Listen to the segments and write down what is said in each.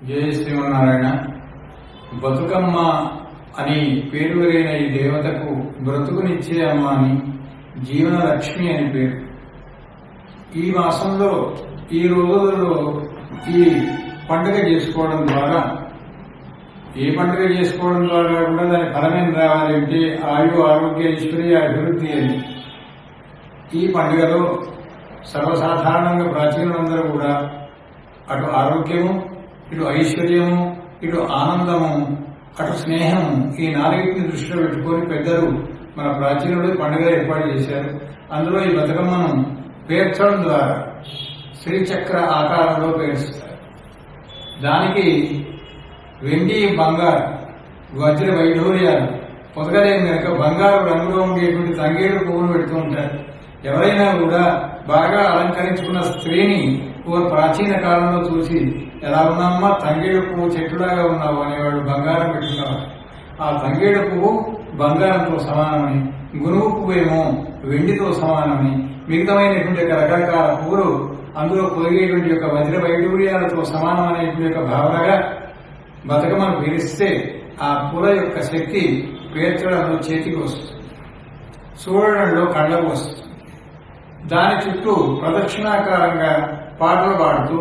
జయ శ్రీమన్నారాయణ. బతుకమ్మ అని పేరు వేరైన ఈ దేవతకు బ్రతుకునిచ్చే అమ్మ అని, జీవన లక్ష్మి అని పేరు. ఈ మాసంలో ఈ రోజులలో ఈ పండుగ చేసుకోవడం ద్వారా, ఏ పండుగ చేసుకోవడం ద్వారా కూడా దాని ఫలమేం రావాలి అంటే ఆయు ఆరోగ్య ఐశ్వర్య అభివృద్ధి అని. ఈ పండుగలో సర్వసాధారణంగా ప్రాచీనులందరూ కూడా అటు ఆరోగ్యము, ఇటు ఐశ్వర్యము, ఇటు ఆనందము, అటు స్నేహము, ఈ నాలుగింటిని దృష్టిలో పెట్టుకొని పెద్దలు మన ప్రాచీనులు పండుగ ఏర్పాటు చేశారు. అందులో ఈ బతుకమ్మను పేర్చడం ద్వారా శ్రీచక్ర ఆకారంలో పేరుస్తారు. దానికి వెండి, బంగారు, వజ్ర వైఢూర్యాలు పొదగలేని కనుక బంగారు రంగులో ఉండేటువంటి తంగేడు పువ్వును పెడుతూ ఉంటారు. ఎవరైనా కూడా బాగా అలంకరించుకున్న స్త్రీని ప్రాచీన కాలంలో చూసి ఎలా ఉన్నామా, తంగేడు పువ్వు చెట్టులాగా ఉన్నావు అనేవాడు, బంగారం పెట్టుకున్నవాడు. ఆ తంగేడు పువ్వు బంగారంతో సమానమని, గునుగు పువ్వు ఏమో వెండితో సమానమని, మిగతామైనటువంటి రకరకాల పువ్వులు అందులో పొదిగేటువంటి యొక్క వజ్ర వైడూర్యాలతో సమానం అనేటువంటి యొక్క భావనగా బతుకమ్మను పేరిస్తే ఆ పూల యొక్క శక్తి పేర్చడంలో చేతికి వస్తుంది, చూడడంలో కళ్ళకు వస్తుంది. దాని చుట్టూ ప్రదక్షిణాకారంగా పాటలు పాడుతూ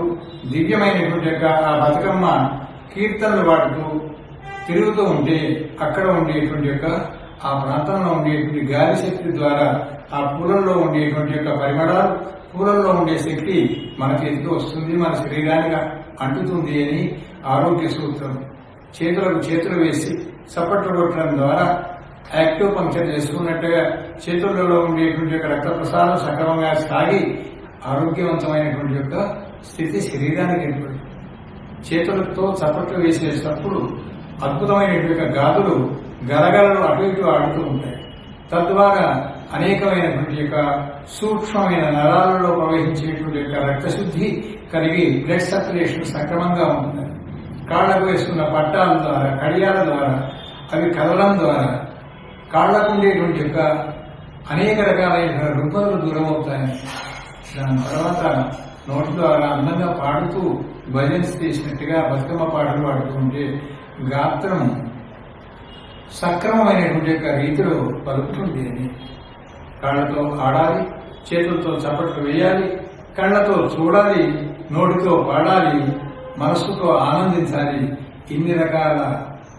దివ్యమైనటువంటి యొక్క ఆ బతుకమ్మ కీర్తనలు పాడుతూ తిరుగుతూ ఉంటే అక్కడ ఉండేటువంటి యొక్క ఆ ప్రాంతంలో ఉండేటువంటి గాలి శక్తి ద్వారా ఆ పూలల్లో ఉండేటువంటి యొక్క పరిమళాలు, పూలల్లో ఉండే శక్తి మన చేతికి వస్తుంది, మన శరీరానికి అంటుతుంది అని ఆరోగ్య సూత్రం. చేతులకు చేతులు వేసి చప్పట్లు కొట్టడం ద్వారా యాక్టివ్ పంక్చర్ చేసుకున్నట్టుగా చేతులలో ఉండేటువంటి యొక్క రక్త ప్రసారం సక్రమంగా సాగి ఆరోగ్యవంతమైనటువంటి యొక్క స్థితి శరీరానికి ఏర్పడింది. చేతులతో చప్పట్లు వేసేటప్పుడు అద్భుతమైనటువంటి గాదులు గరగరలు అటు ఇటు ఆడుతూ ఉంటాయి. తద్వారా అనేకమైనటువంటి యొక్క సూక్ష్మమైన నరాలలో ప్రవహించేటువంటి యొక్క రక్తశుద్ధి కలిగి బ్లడ్ సర్క్యులేషన్ సక్రమంగా ఉంటుంది. కాళ్లకు వేసుకున్న పట్టాల ద్వారా, కడియాల ద్వారా, అవి కదలడం ద్వారా కాళ్లకు ఉండేటువంటి యొక్క అనేక రకాలైన రుగ్మతలు దూరం అవుతాయని, దాని తర్వాత నోటి ద్వారా అందంగా పాడుతూ భజన్స్ చేసినట్టుగా బతుకమ్మ పాటలు పాడుతుంటే గాత్రం సక్రమమైనటువంటి యొక్క రీతిలో పలుకుతుంది అని. కాళ్లతో ఆడాలి, చేతులతో చప్పట్లు వేయాలి, కళ్ళతో చూడాలి, నోటితో పాడాలి, మనస్సుతో ఆనందించాలి. ఇన్ని రకాల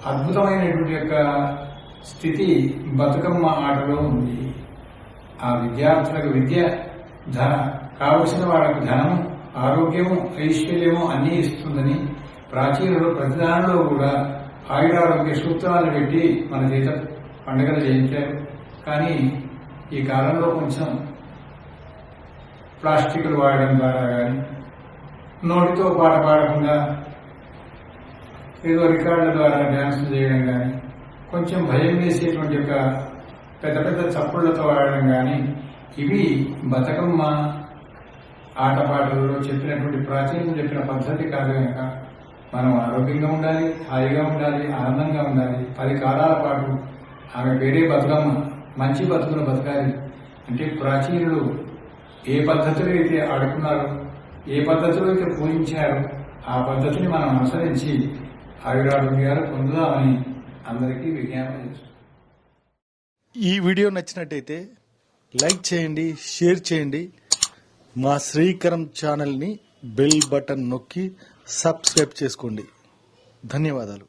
అద్భుతమైనటువంటి యొక్క స్థితి బతుకమ్మ ఆటలో ఉంది. ఆ విద్యార్థులకు విద్య, కావలసిన వాళ్ళకు ధనము, ఆరోగ్యము, ఐశ్వర్యము అన్నీ ఇస్తుందని ప్రాచీనులు ప్రతిదానిలో కూడా ఆయురారోగ్య సూత్రాలు పెట్టి మన చేత పండుగలు చేయించారు. కానీ ఈ కాలంలో కొంచెం ప్లాస్టిక్లు వాడడం ద్వారా కానీ, నోటితో పాట పాడకుండా ఏదో రికార్డుల ద్వారా డ్యాన్స్ చేయడం కానీ, కొంచెం భయం వేసేటువంటి యొక్క పెద్ద పెద్ద చప్పుళ్లతో ఆడడం కానీ, ఇవి బతుకమ్మ ఆటపాటలలో చెప్పినటువంటి ప్రాచీనం చెప్పిన పద్ధతి కాదు. కనుక మనం ఆరోగ్యంగా ఉండాలి, హాయిగా ఉండాలి, ఆనందంగా ఉండాలి. 10 కాలాల పాటు ఆమె పేరే బతుకమ్మ, మంచి బతుకును బతకాలి అంటే ప్రాచీనులు ఏ పద్ధతిలో అయితే ఆడుకున్నారో, ఏ పద్ధతిలో అయితే పూజించారో ఆ పద్ధతిని మనం అనుసరించి ఆయురారోగ్యాలు పొందుదామని అందరికీ విజ్ఞాపన చేస్తున్నాం. ఈ వీడియో నచ్చినట్టయితే లైక్ చేయండి, షేర్ చేయండి. మా శ్రీకరం ఛానల్ని బెల్ బటన్ నొక్కి సబ్స్క్రైబ్ చేసుకోండి. ధన్యవాదాలు.